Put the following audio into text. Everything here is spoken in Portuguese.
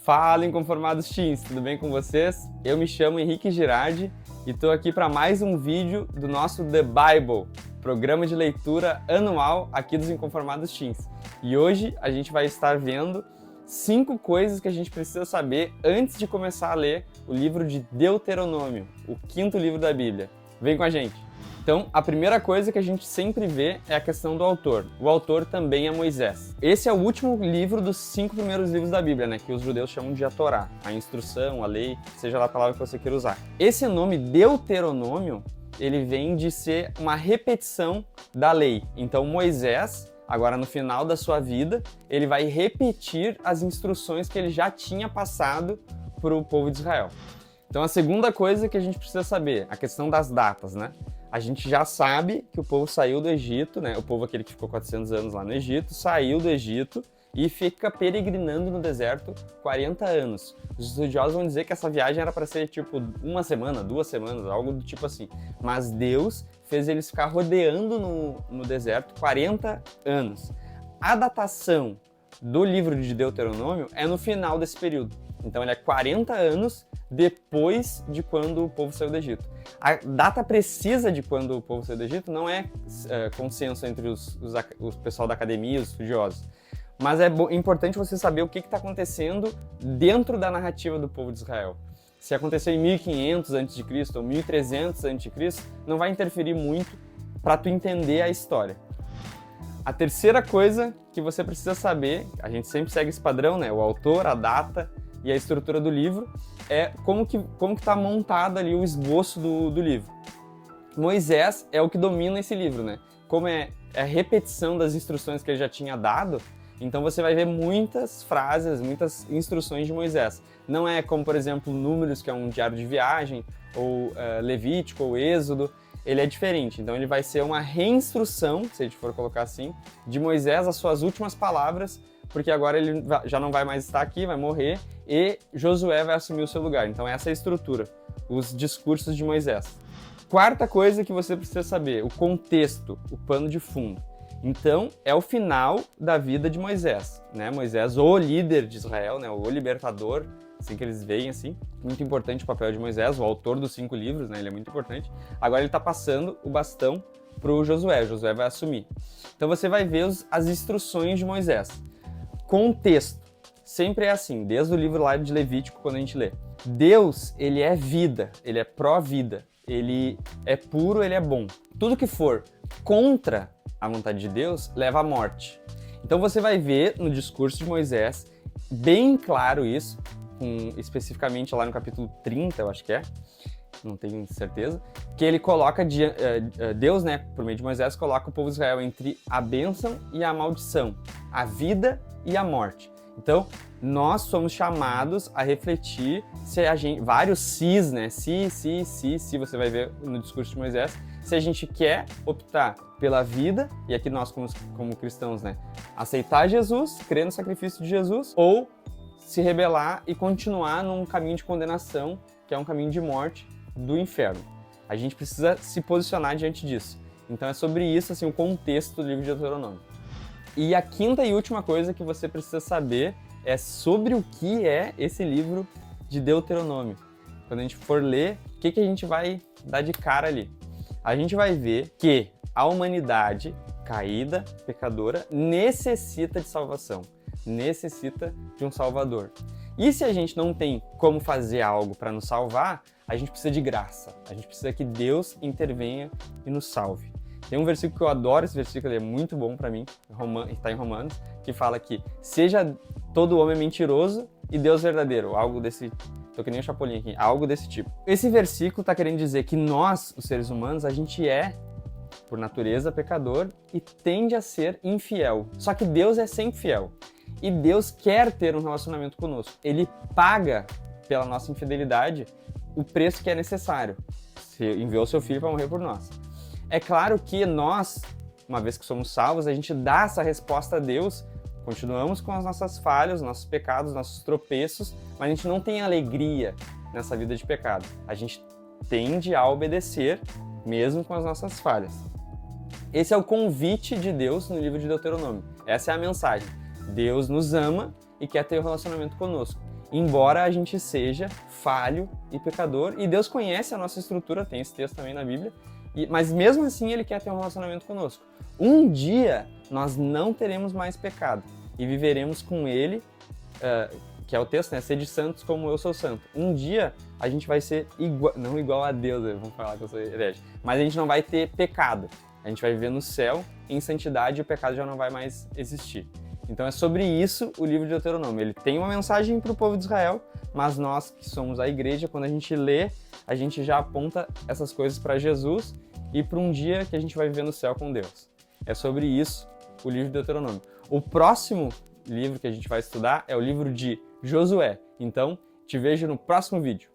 Fala, inconformados teens, tudo bem com vocês? Eu me chamo Henrique Girardi e estou aqui para mais um vídeo do nosso The Bible, programa de leitura anual aqui dos Inconformados Teens. E hoje a gente vai estar vendo 5 coisas que a gente precisa saber antes de começar a ler o livro de Deuteronômio, o 5º livro da Bíblia. Vem com a gente! Então, a primeira coisa que a gente sempre vê é a questão do autor. O autor também é Moisés. Esse é o último livro dos 5 primeiros livros da Bíblia, né? Que os judeus chamam de a Torá, a instrução, a lei, seja lá a palavra que você queira usar. Esse nome Deuteronômio, ele vem de ser uma repetição da lei. Então, Moisés, agora no final da sua vida, ele vai repetir as instruções que ele já tinha passado para o povo de Israel. Então, a segunda coisa que a gente precisa saber, a questão das datas, né? A gente já sabe que o povo saiu do Egito, né? O povo aquele que ficou 400 anos lá no Egito, saiu do Egito e fica peregrinando no deserto 40 anos. Os estudiosos vão dizer que essa viagem era para ser tipo 1 semana, 2 semanas, algo do tipo assim. Mas Deus fez eles ficar rodeando no deserto 40 anos. A datação do livro de Deuteronômio é no final desse período. Então ele é 40 anos depois de quando o povo saiu do Egito. A data precisa de quando o povo saiu do Egito não é consenso entre o pessoal da academia e os estudiosos. Mas é importante você saber o que está acontecendo dentro da narrativa do povo de Israel. Se aconteceu em 1500 a.C. ou 1300 a.C., não vai interferir muito para tu entender a história. A terceira coisa que você precisa saber, a gente sempre segue esse padrão, né? O autor, a data e a estrutura do livro, é como que está montado ali o esboço do livro. Moisés é o que domina esse livro, né? Como é a repetição das instruções que ele já tinha dado, então você vai ver muitas frases, muitas instruções de Moisés. Não é como, por exemplo, Números, que é um diário de viagem, ou Levítico, ou Êxodo. Ele é diferente, então ele vai ser uma reinstrução, se a gente for colocar assim, de Moisés, as suas últimas palavras, porque agora ele já não vai mais estar aqui, vai morrer, e Josué vai assumir o seu lugar. Então essa é a estrutura, os discursos de Moisés. Quarta coisa que você precisa saber, o contexto, o pano de fundo. Então é o final da vida de Moisés, né? Moisés, o líder de Israel, né? O libertador, assim que eles veem, assim. Muito importante o papel de Moisés, o autor dos 5 livros, né? Ele é muito importante. Agora ele está passando o bastão para o Josué. Josué vai assumir. Então você vai ver as instruções de Moisés. Contexto. Sempre é assim, desde o livro lá de Levítico, quando a gente lê. Deus, ele é vida, ele é pró-vida. Ele é puro, ele é bom. Tudo que for contra a vontade de Deus leva à morte. Então você vai ver no discurso de Moisés, bem claro isso, especificamente lá no capítulo 30, eu acho que é, não tenho certeza, que ele coloca, Deus, né, por meio de Moisés, coloca o povo de Israel entre a bênção e a maldição, a vida e a morte. Então, nós somos chamados a refletir se a gente, vários sis, né, se, você vai ver no discurso de Moisés, se a gente quer optar pela vida, e aqui nós como cristãos, né, aceitar Jesus, crer no sacrifício de Jesus, ou se rebelar e continuar num caminho de condenação, que é um caminho de morte do inferno. A gente precisa se posicionar diante disso. Então é sobre isso, assim, o contexto do livro de Deuteronômio. E a quinta e última coisa que você precisa saber é sobre o que é esse livro de Deuteronômio. Quando a gente for ler, o que a gente vai dar de cara ali? A gente vai ver que a humanidade caída, pecadora, necessita de salvação, necessita de um Salvador. E se a gente não tem como fazer algo para nos salvar, a gente precisa de graça, a gente precisa que Deus intervenha e nos salve. Tem um versículo que eu adoro, esse versículo é muito bom para mim, está em Romanos, que fala que seja todo homem mentiroso e Deus verdadeiro, algo desse, tô que nem o Chapolin aqui, algo desse tipo. Esse versículo está querendo dizer que nós, os seres humanos, a gente é, por natureza, pecador e tende a ser infiel. Só que Deus é sempre fiel. E Deus quer ter um relacionamento conosco. Ele paga pela nossa infidelidade o preço que é necessário. Você enviou seu filho para morrer por nós. É claro que nós, uma vez que somos salvos, a gente dá essa resposta a Deus, continuamos com as nossas falhas, nossos pecados, nossos tropeços, mas a gente não tem alegria nessa vida de pecado. A gente tende a obedecer, mesmo com as nossas falhas. Esse é o convite de Deus no livro de Deuteronômio. Essa é a mensagem. Deus nos ama e quer ter um relacionamento conosco. embora a gente seja falho e pecador, e Deus conhece a nossa estrutura, tem esse texto também na Bíblia, mas mesmo assim Ele quer ter um relacionamento conosco. Um dia nós não teremos mais pecado e viveremos com Ele, que é o texto, né? Sede santos como eu sou santo. Um dia a gente vai ser igual, não igual a Deus, vamos falar que eu sou herege, mas a gente não vai ter pecado. A gente vai viver no céu em santidade e o pecado já não vai mais existir. Então é sobre isso o livro de Deuteronômio. Ele tem uma mensagem para o povo de Israel, mas nós que somos a igreja, quando a gente lê, a gente já aponta essas coisas para Jesus e para um dia que a gente vai viver no céu com Deus. É sobre isso o livro de Deuteronômio. O próximo livro que a gente vai estudar é o livro de Josué. Então, te vejo no próximo vídeo.